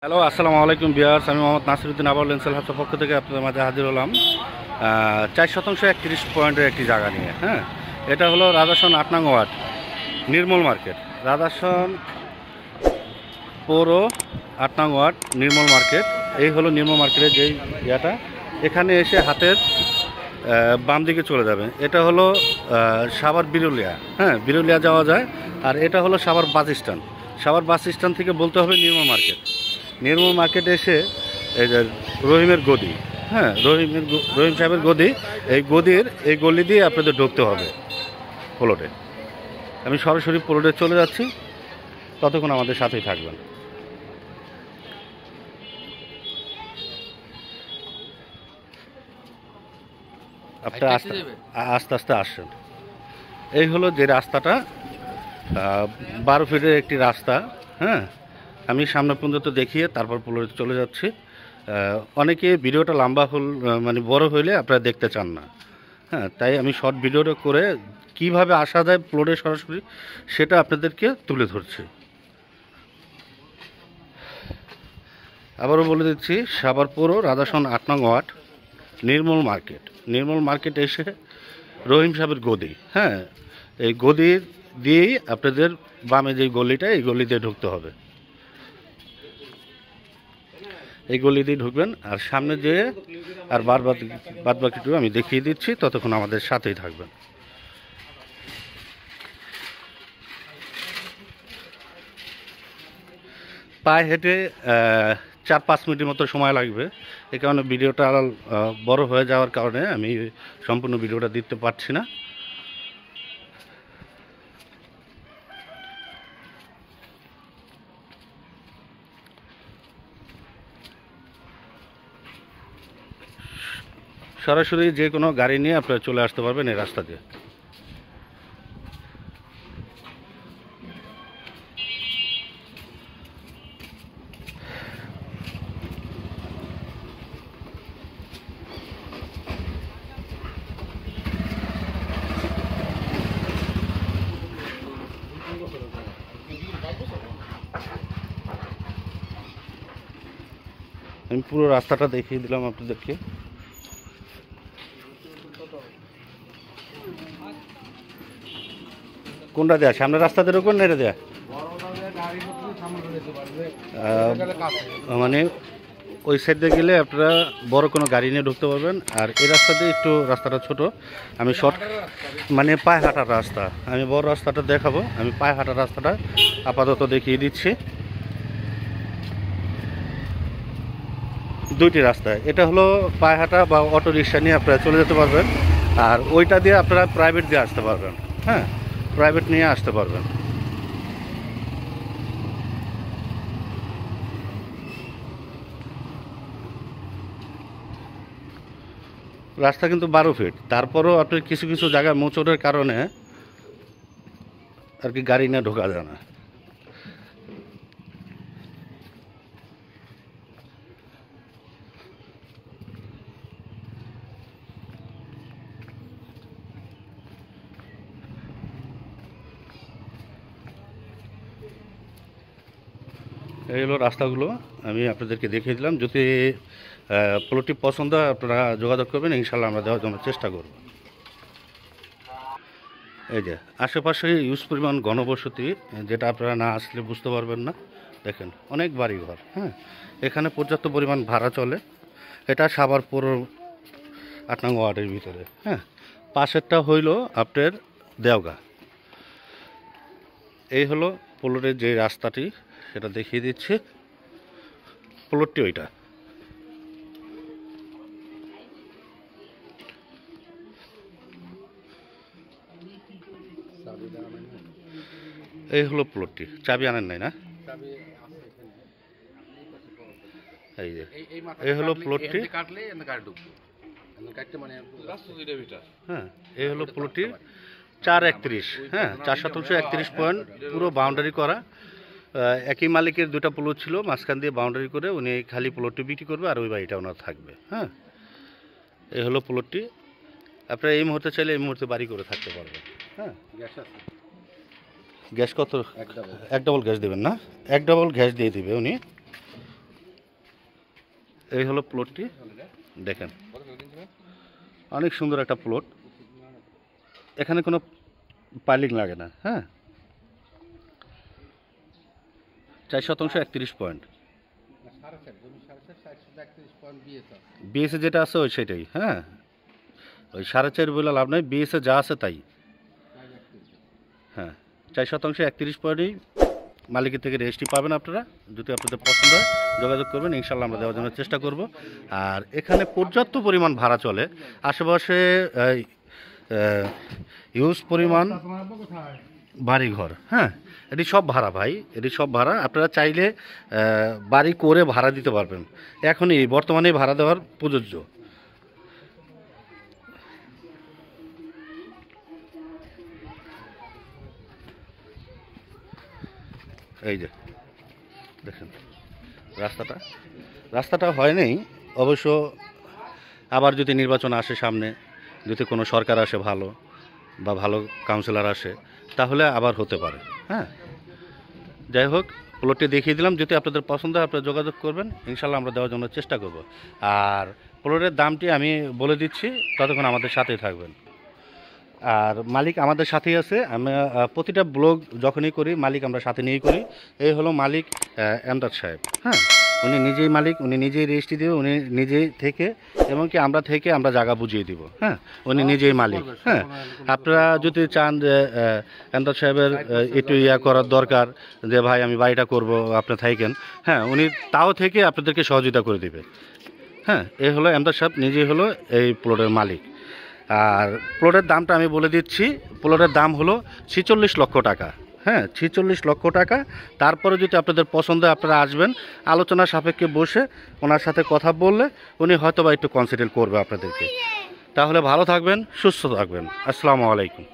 Hello, আসসালামু আলাইকুম viewers. আমি মোহাম্মদ নাসিরউদ্দিন আবার লেন্সেল হাউসের পক্ষ থেকে আপনাদের মাঝে হাজির হলাম 4% 31 পয়েন্টের একটি জায়গা নিয়ে। হ্যাঁ, এটা হলো রাজাসন 8 নং ওয়ার্ড, নির্মল মার্কেট। রাজাসন পৌর 8 নং ওয়ার্ড, নির্মল মার্কেট। এই হলো নির্মল মার্কেটের যেই ইয়েটা, এখানে এসে হাতের বাম দিকে চলে যাবে। এটা হলো সাভার বিরুলিয়া। হ্যাঁ, বিরুলিয়া যাওয়া যায়। আর এটা হলো Savar bus stand. Savar bus stand থেকে বলতে হবে নির্মল মার্কেট। নির্মল মার্কেটে এসে এই যে রহিমের গদি, হ্যাঁ, রহিম সাহেবের গদি, এই গদির এই গলি দিয়ে আপনাদের ঢুকতে হবে প্লটে। আমি সরাসরি প্লটে চলে যাচ্ছি, ততক্ষণ আমাদের সাথেই থাকবেন। আপনারা আস্তে আস্তে আসছেন। এই হলো যে রাস্তাটা, 12 ফিটের একটি রাস্তা। হ্যাঁ, আমি সামনে পর্যন্ত দেখিয়ে তারপর প্লটে চলে যাচ্ছি। অনেকে ভিডিওটা লম্বা মানে বড় হইলে আপনারা দেখতে চান না। হ্যাঁ, তাই আমি শর্ট ভিডিওটা করে কিভাবে আসা যায় প্লটে সরাসরি সেটা আপনাদেরকে তুলে ধরছি। আবারও বলে দিচ্ছি, সাভার পৌর রাজাসন 8 নং ওয়ার্ড, নির্মল মার্কেট। নির্মল মার্কেট এসে রহিম সাহেবের গদি, হ্যাঁ, এই গদির দিয়েই আপনাদের বামে যে গলিটা, এই গলি দিয়ে ঢুকতে হবে। এই গলি দিয়ে ঢুকবেন, আর সামনে যেয়ে আর বাদ বাকিটুকু আমি দেখিয়ে দিচ্ছি, ততক্ষণ আমাদের সাথেই থাকবেন। পায়ে হেঁটে 4-5 মিনিটের মতো সময় লাগবে। এই কারণে ভিডিওটা বড় হয়ে যাওয়ার কারণে আমি সম্পূর্ণ ভিডিওটা দিতে পারছি না। সরাসরি যে কোনো গাড়ি নিয়ে আপনারা চলে আসতে পারবেন এই রাস্তা দিয়ে। আমি পুরো রাস্তাটা দেখিয়ে দিলাম আপনাদেরকে। কোনটা দেয়া? সামনের রাস্তা দিয়ে ঢুকবেন না এটা দেয়া? মানে ওই সাইড দিয়ে গেলে আপনারা বড় কোনো গাড়ি নিয়ে ঢুকতে পারবেন। আর এই রাস্তা দিয়ে একটু রাস্তাটা ছোট, আমি শর্ট মানে পায়ে হাঁটার রাস্তা। আমি বড় রাস্তাটা দেখাবো, আমি পায়ে হাঁটার রাস্তাটা আপাতত দেখিয়ে দিচ্ছি। দুইটি রাস্তা, এটা হলো পায়ে হাঁটা বা অটো রিক্সা নিয়ে আপনারা চলে যেতে পারবেন। আর ওইটা দিয়ে আপনারা প্রাইভেট দিয়ে আসতে পারবেন। হ্যাঁ, প্রাইভেট নিয়ে আসতে পারবেন। রাস্তা কিন্তু 12 ফিট, তারপরেও আপনার কিছু কিছু জায়গায় মোচড়ের কারণে আর কি গাড়ি নিয়ে ঢোকা যায় না। এই হলো রাস্তাগুলো, আমি আপনাদেরকে দেখিয়ে দিলাম। যদি প্লটটি পছন্দ হয় আপনারা যোগাযোগ করবেন, ইনশাল্লাহ আমরা দেওয়ার জন্য চেষ্টা করব। এই যে আশেপাশে ইউজ পরিমাণ ঘনবসতি, যেটা আপনারা না আসলে বুঝতে পারবেন না। দেখেন অনেক বাড়িঘর। হ্যাঁ, এখানে পর্যাপ্ত পরিমাণ ভাড়া চলে। এটা সাভার পৌর 8 নং ওয়ার্ডের ভিতরে। হ্যাঁ, পাশেরটা হইল আপনার দেওগা। এই হলো প্লটের যে রাস্তাটি, সেটা দেখিয়ে দিচ্ছি। প্লটটি ওইটা। এই হলো প্লটটি। চাবি আনেন নাই না? এই যে এই হলো প্লটটি। হ্যাঁ, এই হলো প্লটটি 431। হ্যাঁ, 431 পয়েন্ট, পুরো বাউন্ডারি করা। একই মালিকের দুটা প্লট ছিল, মাঝখান দিয়ে বাউন্ডারি করে উনি খালি প্লটটি বিক্রি করবে, আর ওই বাড়িটা ওনার থাকবে। হ্যাঁ, এই হলো প্লটটি। আপনারা এই মুহূর্তে চাইলে এই মুহূর্তে বাড়ি করে থাকতে পারবেন। হ্যাঁ, গ্যাস কত? এক ডাবল গ্যাস দেবেন না? এক ডাবল গ্যাস দিয়ে দিবে উনি। এই হলো প্লটটি, দেখেন অনেক সুন্দর একটা প্লট, এখানে কোনো পাইলিং লাগে না। হ্যাঁ, 4 শতাংশ 31 পয়েন্ট, বিএসএ যেটা আছে ওই সেটাই। হ্যাঁ, ওই 4.5 বলে লাভ নাই, বিএসএ যা আছে তাই। হ্যাঁ, 4 শতাংশ 31 পয়েন্টেই মালিকের থেকে রেজিস্ট্রি পাবেন আপনারা। যদি আপনাদের পছন্দ হয় যোগাযোগ করবেন, ইনশাল্লাহ আমরা দেওয়ার জন্য চেষ্টা করব। আর এখানে পর্যাপ্ত পরিমাণ ভাড়া চলে, আশেপাশে হিউজ পরিমাণ বাড়িঘর। হ্যাঁ, এটি সব ভাড়া ভাই, এটি সব ভাড়া। আপনারা চাইলে বাড়ি করে ভাড়া দিতে পারবেন, এখনই বর্তমানে ভাড়া দেওয়ার প্রযোজ্য। এই যে দেখেন রাস্তাটা হয়নি অবশ্য, আবার যদি নির্বাচন আসে সামনে, যদি কোনো সরকার আসে ভালো বা ভালো কাউন্সিলর আসে, তাহলে আবার হতে পারে। হ্যাঁ, যাই হোক, প্লটটি দেখিয়ে দিলাম। যদি আপনাদের পছন্দ হয় আপনারা যোগাযোগ করবেন, ইনশাল্লাহ আমরা দেওয়ার জন্য চেষ্টা করব। আর প্লটের দামটি আমি বলে দিচ্ছি, ততক্ষণ আমাদের সাথেই থাকবেন। আর মালিক আমাদের সাথেই আছে। আমরা প্রতিটা ব্লগ যখনই করি মালিক আমরা সাথে নিয়েই করি। এই হলো মালিক এমদাদ সাহেব। হ্যাঁ, উনি নিজেই মালিক, উনি নিজেই রেজিস্ট্রি দেবে, উনি নিজেই থেকে, এবং কি আমরা থেকে আমরা জায়গা বুঝিয়ে দিব। হ্যাঁ, উনি নিজেই মালিক। হ্যাঁ, আপনারা যদি চান যে এমদাদ সাহেবের একটু করার দরকার, যে ভাই আমি বাড়িটা করব আপনি থাকেন, হ্যাঁ, উনি তাও থেকে আপনাদেরকে সহযোগিতা করে দিবে। হ্যাঁ, এই হলো এমদাদ সাহেব, নিজেই হলো এই প্লটের মালিক। আর প্লটের দামটা আমি বলে দিচ্ছি, প্লটের দাম হলো 46 লক্ষ টাকা। হ্যাঁ, 46 লক্ষ টাকা। তারপরে যদি আপনাদের পছন্দ হয় আপনারা আসবেন, আলোচনা সাপেক্ষে বসে ওনার সাথে কথা বললে উনি হয়তো বা একটু কনসিডার করবে আপনাদেরকে। তাহলে ভালো থাকবেন, সুস্থ থাকবেন। আসসালামু আলাইকুম।